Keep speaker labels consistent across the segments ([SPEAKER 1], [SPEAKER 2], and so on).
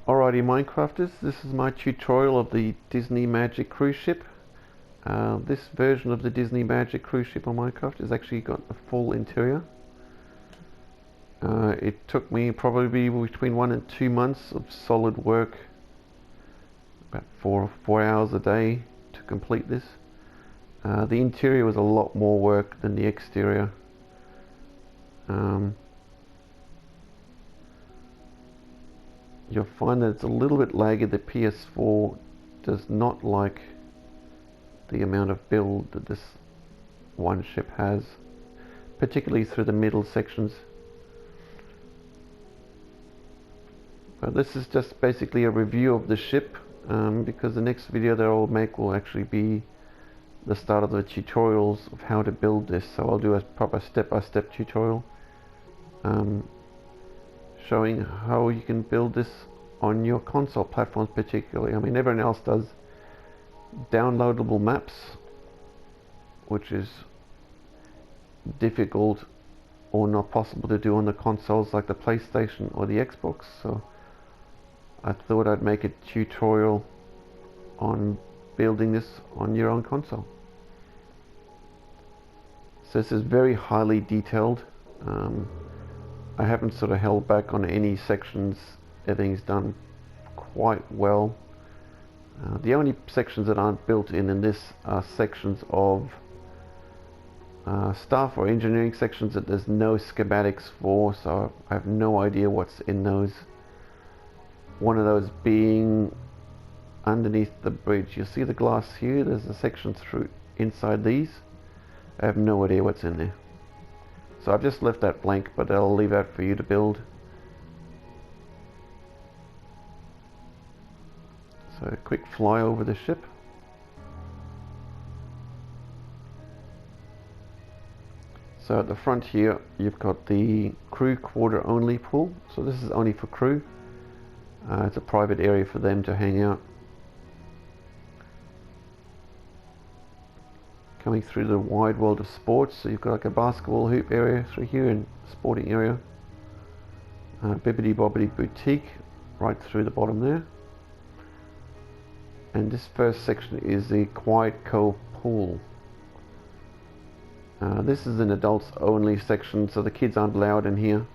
[SPEAKER 1] Alrighty Minecrafters, this is my tutorial of the Disney Magic cruise ship. This version of the Disney Magic cruise ship on Minecraft has actually got a full interior. It took me probably between 1 and 2 months of solid work, about 4 hours a day to complete this. The interior was a lot more work than the exterior. You'll find that it's a little bit laggy. The PS4 does not like the amount of build that this one ship has, particularly through the middle sections. But this is just basically a review of the ship, because the next video that I'll make will actually be the start of the tutorials of how to build this. So I'll do a proper step-by-step tutorial showing how you can build this on your console platforms particularly. I mean, everyone else does downloadable maps, which is difficult or not possible to do on the consoles like the PlayStation or the Xbox. So I thought I'd make a tutorial on building this on your own console. So this is very highly detailed. I haven't sort of held back on any sections. Everything's done quite well. The only sections that aren't built in this are sections of staff or engineering sections that there's no schematics for, so I have no idea what's in those. One of those being underneath the bridge. You'll see the glass here, there's a section through inside these. I have no idea what's in there. So I've just left that blank, but I'll leave that for you to build. So a quick fly over the ship. So at the front here you've got the crew quarter only pool. So this is only for crew. It's a private area for them to hang out. Coming through the wide world of sports, so you've got like a basketball hoop area through here and sporting area. Bibbidi Bobbidi Boutique right through the bottom there. And this first section is the Quiet Cove Pool. This is an adults only section, so the kids aren't allowed in here.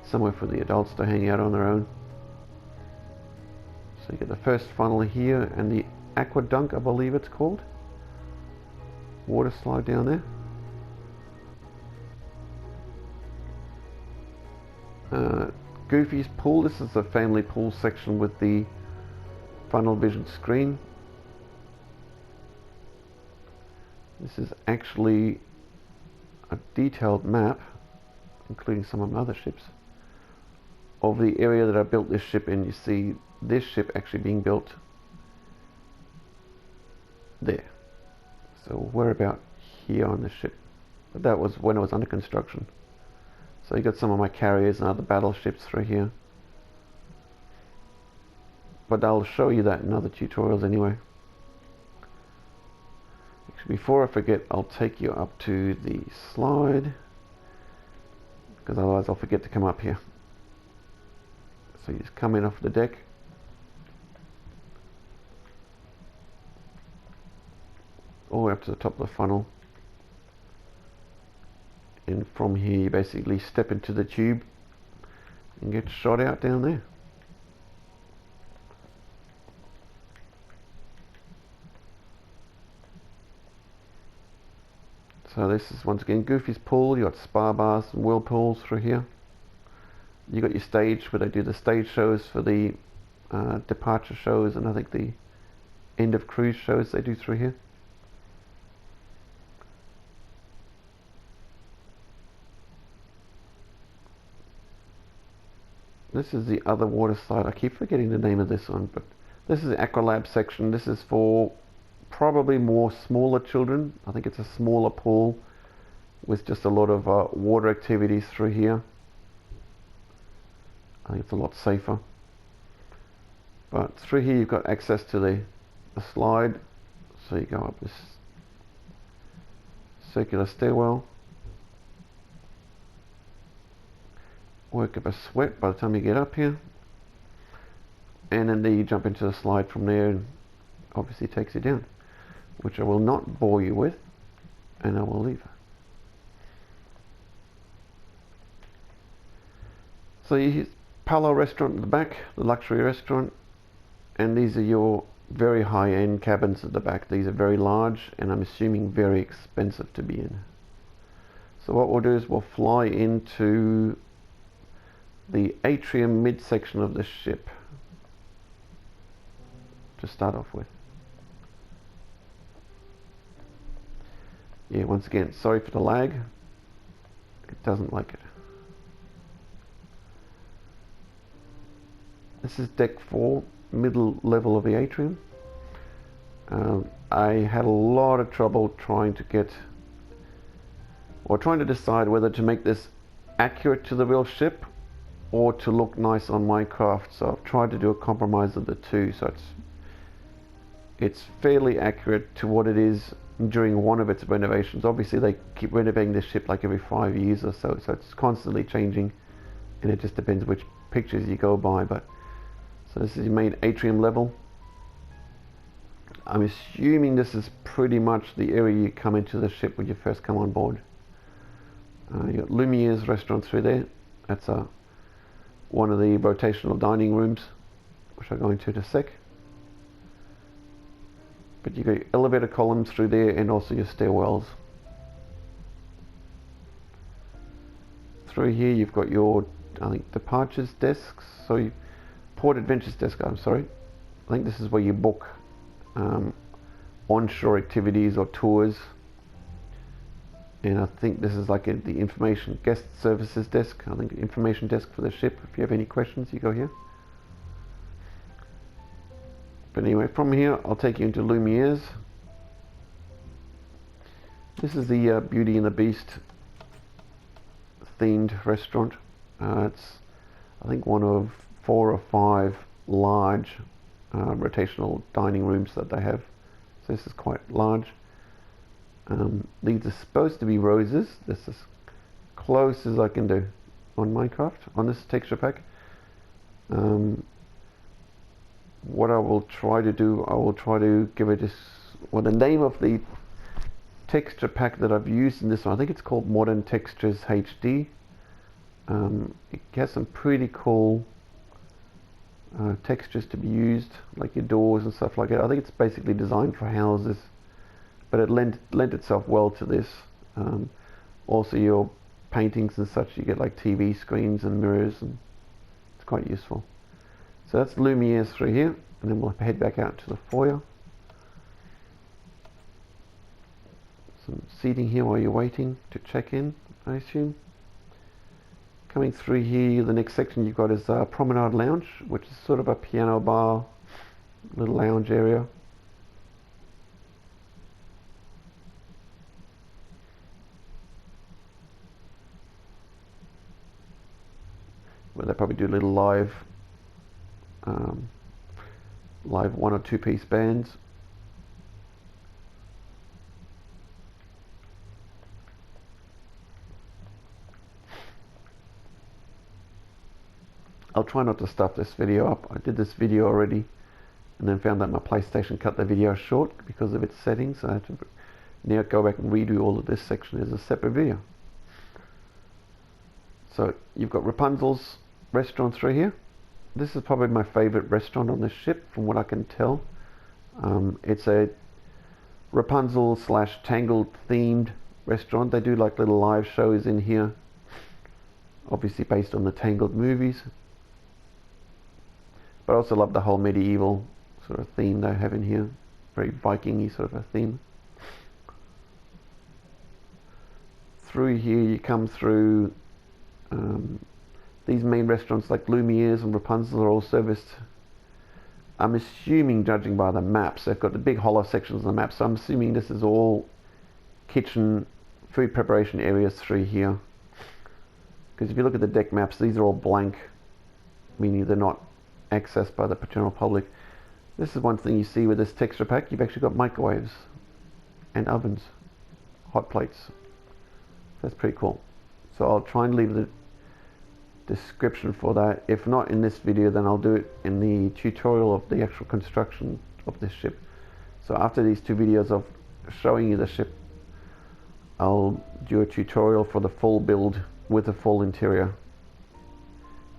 [SPEAKER 1] It's somewhere for the adults to hang out on their own. So you get the first funnel here and the Aqua Dunk, I believe it's called. Water slide down there. Goofy's pool. This is the family pool section with the funnel vision screen. This is actually a detailed map, including some of my other ships, of the area that I built this ship in. You see this ship actually being built there. So we're about here on the ship. But that was when it was under construction. So you got some of my carriers and other battleships through here. But I'll show you that in other tutorials anyway. Actually, before I forget, I'll take you up to the slide, because otherwise I'll forget to come up here. So you just come in off the deck. All the way up to the top of the funnel, and from here you basically step into the tube and get shot out down there. So this is once again Goofy's pool. You got spa bars and whirlpools through here. You got your stage where they do the stage shows for the departure shows, and I think the end of cruise shows they do through here. This is the other water slide. I keep forgetting the name of this one, but this is the Aqualab section. This is for probably more smaller children. I think it's a smaller pool with just a lot of water activities through here. I think it's a lot safer. But through here you've got access to the slide. So you go up this circular stairwell. Work up a sweat by the time you get up here. and then there you jump into the slide from there, and obviously takes you down, which I will not bore you with, and I will leave. So you Palo restaurant at the back, the luxury restaurant, and these are your very high-end cabins at the back. These are very large, and I'm assuming very expensive to be in. So what we'll do is we'll fly into the atrium midsection of the ship to start off with. Yeah, once again, sorry for the lag. It doesn't like it. This is deck 4, middle level of the atrium. I had a lot of trouble trying to decide whether to make this accurate to the real ship or to look nice on my craft. So I've tried to do a compromise of the two. So it's fairly accurate to what it is during one of its renovations. Obviously they keep renovating this ship like every 5 years or so, so it's constantly changing, and it just depends which pictures you go by. But so this is your main atrium level. I'm assuming this is pretty much the area you come into the ship when you first come on board. You got Lumiere's restaurant through there. That's one of the rotational dining rooms, which I'll go into in a sec. But you got your elevator columns through there, and also your stairwells. Through here you've got your, I think, departures desks. So port adventures desk, I'm sorry. I think this is where you book onshore activities or tours. And I think this is like the information guest services desk. I think information desk for the ship. If you have any questions, you go here. But anyway, from here I'll take you into Lumiere's. This is the Beauty and the Beast themed restaurant. It's, I think, one of 4 or 5 large rotational dining rooms that they have. So this is quite large. These are supposed to be roses. This is close as I can do on Minecraft, on this texture pack. What I will try to do, I will try to give it this, well, the name of the texture pack that I've used in this one, I think it's called Modern Textures HD. It has some pretty cool textures to be used, like your doors and stuff like that. I think it's basically designed for houses, but it lent itself well to this. Also your paintings and such, you get like TV screens and mirrors, and it's quite useful. So that's Lumiere's through here, and then we'll head back out to the foyer. Some seating here while you're waiting to check in, I assume. Coming through here, the next section you've got is Promenade Lounge, which is sort of a piano bar, little lounge area. Where they probably do little live 1 or 2 piece bands. I'll try not to stuff this video up. I did this video already and then found that my PlayStation cut the video short because of its settings, so I had to now go back and redo all of this section as a separate video. So you've got Rapunzel's restaurant through here. This is probably my favorite restaurant on this ship from what I can tell. It's a Rapunzel / Tangled themed restaurant. They do like little live shows in here, obviously based on the Tangled movies. But I also love the whole medieval sort of theme they have in here. Very Viking-y sort of a theme. Through here you come through these main restaurants like Lumiere's and Rapunzel are all serviced, I'm assuming, judging by the maps, they've got the big hollow sections on the map, so I'm assuming this is all kitchen food preparation areas through here. Because if you look at the deck maps, these are all blank, meaning they're not accessed by the general public. This is one thing you see with this texture pack. You've actually got microwaves and ovens, hot plates. That's pretty cool. So I'll try and leave description for that. If not in this video, then I'll do it in the tutorial of the actual construction of this ship. So after these two videos of showing you the ship, I'll do a tutorial for the full build with the full interior,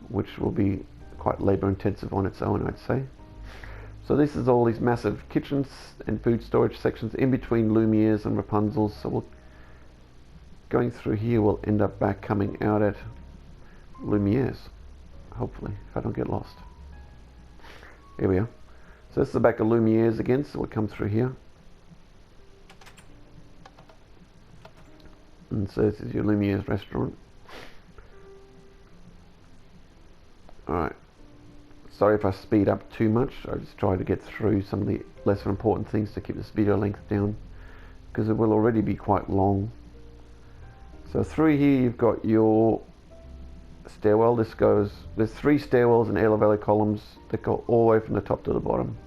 [SPEAKER 1] which will be quite labor intensive on its own, I'd say. So this is all these massive kitchens and food storage sections in between Lumiere's and Rapunzel's. So going through here, we'll end up back coming out at Lumiere's, hopefully, if I don't get lost. Here we are. So this is the back of Lumiere's again, so we'll come through here. And so this is your Lumiere's restaurant. Alright. Sorry if I speed up too much. I just try to get through some of the lesser important things to keep this video length down, because it will already be quite long. So through here you've got your stairwell. There's 3 stairwells and elevator columns that go all the way from the top to the bottom.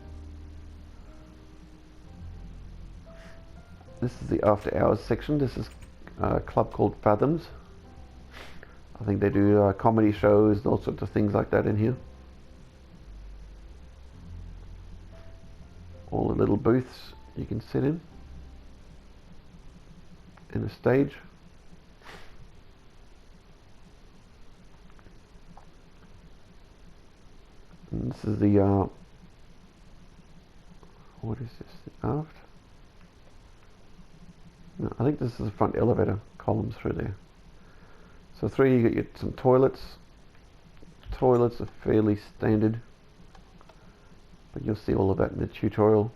[SPEAKER 1] This is the after hours section. This is a club called Fathoms. I think they do comedy shows and all sorts of things like that in here. All the little booths you can sit in, and a stage. And this is the what is this? The aft? No, I think this is the front elevator columns through there. So through you get some toilets. Toilets are fairly standard, but you'll see all of that in the tutorial.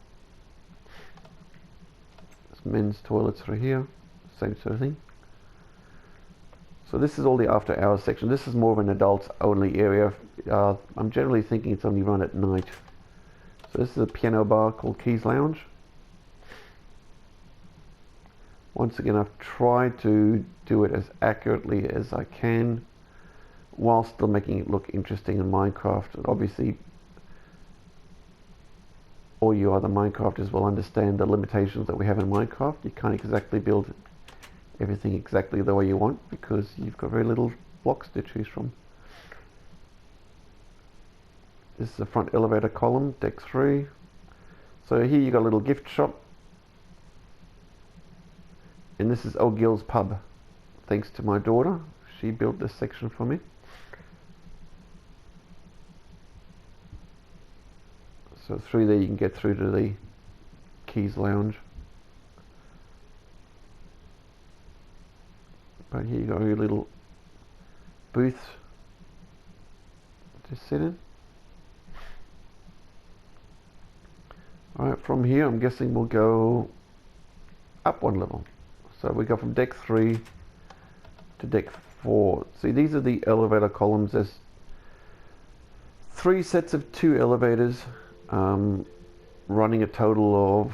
[SPEAKER 1] There's men's toilets through here, same sort of thing. So this is all the after hours section. This is more of an adults only area. I'm generally thinking it's only run at night. So this is a piano bar called Keys Lounge. Once again, I've tried to do it as accurately as I can while still making it look interesting in Minecraft. And obviously, all you other Minecrafters will understand the limitations that we have in Minecraft. You can't exactly build everything exactly the way you want because you've got very little blocks to choose from. This is the front elevator column, deck 3. So here you've got a little gift shop. And this is O'Gill's pub, thanks to my daughter. She built this section for me. So through there you can get through to the Keys Lounge. But here you got your little booths to sit in. Alright, from here I'm guessing we'll go up one level. So we go from deck 3 to deck 4. See, these are the elevator columns. There's 3 sets of 2 elevators, running a total of,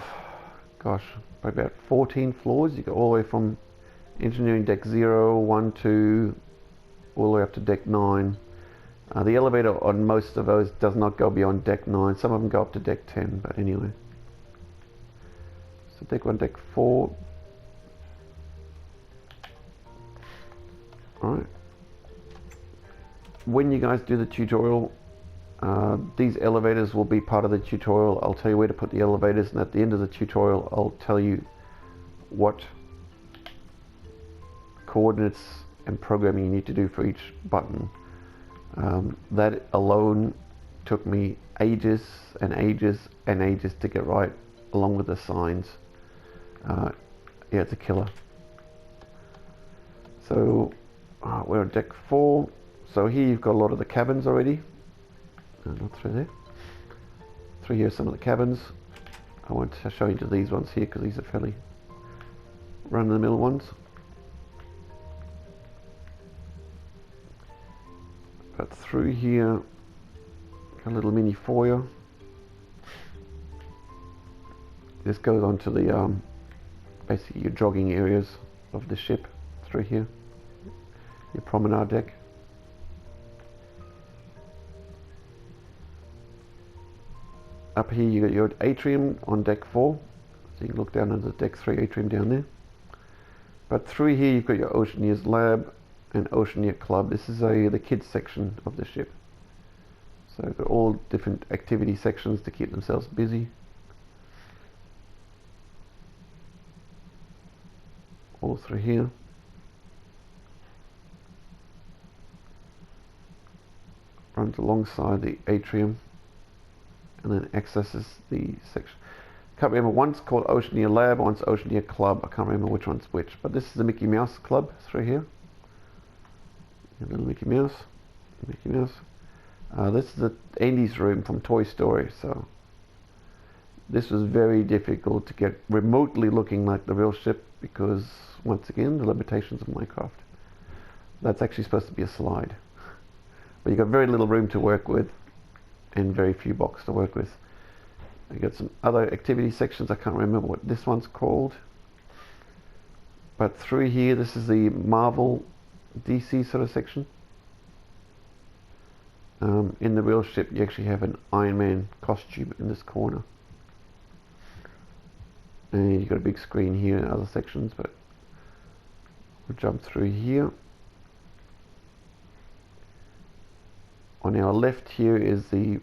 [SPEAKER 1] gosh, about 14 floors. You go all the way from engineering deck 0, 1, 2, all the way up to deck 9. The elevator on most of those does not go beyond deck 9. Some of them go up to deck 10, but anyway. So deck 1, deck 4. Alright. When you guys do the tutorial, these elevators will be part of the tutorial. I'll tell you where to put the elevators, and at the end of the tutorial I'll tell you what coordinates and programming you need to do for each button. That alone took me ages and ages and ages to get right, along with the signs. Yeah, it's a killer. So we're on deck 4. So here you've got a lot of the cabins already. Not through there. Through here are some of the cabins. I won't show you these ones here because these are fairly run-of-the-mill ones. But through here, a little mini foyer. This goes on to the basically your jogging areas of the ship through here. Your promenade deck. Up here you got your atrium on deck 4. So you can look down at the deck 3 atrium down there. But through here you've got your Oceaneer's lab, and Oceaneer Club. This is the kids section of the ship. So they've got all different activity sections to keep themselves busy. All through here. Runs alongside the atrium and then accesses the section. Can't remember, one's called Oceaneer Lab, one's Oceaneer Club. I can't remember which one's which, but this is the Mickey Mouse Club through here. A little Mickey Mouse. Mickey Mouse. This is the Andy's room from Toy Story, so this was very difficult to get remotely looking like the real ship because, once again, the limitations of Minecraft. That's actually supposed to be a slide. But you've got very little room to work with and very few blocks to work with. You got some other activity sections. I can't remember what this one's called. But through here, this is the Marvel DC sort of section. In the real ship, you actually have an Iron Man costume in this corner. And you've got a big screen here and other sections, but we'll jump through here. On our left here is the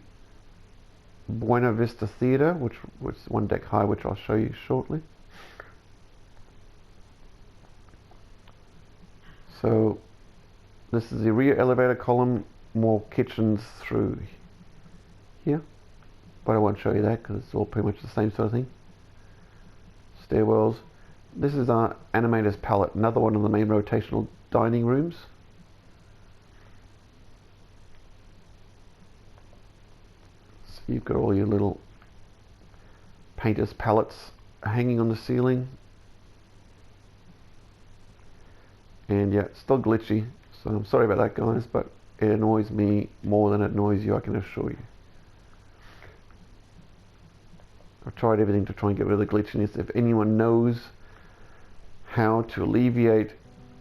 [SPEAKER 1] Buena Vista Theatre, which was one deck high, which I'll show you shortly. So this is the rear elevator column, more kitchens through here, but I won't show you that because it's all pretty much the same sort of thing. Stairwells. This is our animator's palette, another one of the main rotational dining rooms. So you've got all your little painter's palettes hanging on the ceiling. And yeah, it's still glitchy, so I'm sorry about that, guys, but it annoys me more than it annoys you, I can assure you. I've tried everything to try and get rid of the glitchiness. If anyone knows how to alleviate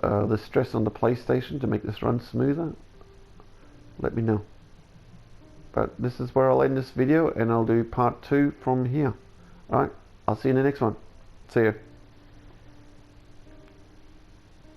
[SPEAKER 1] the stress on the PlayStation to make this run smoother, let me know. But this is where I'll end this video, and I'll do part 2 from here. Alright, I'll see you in the next one. See ya.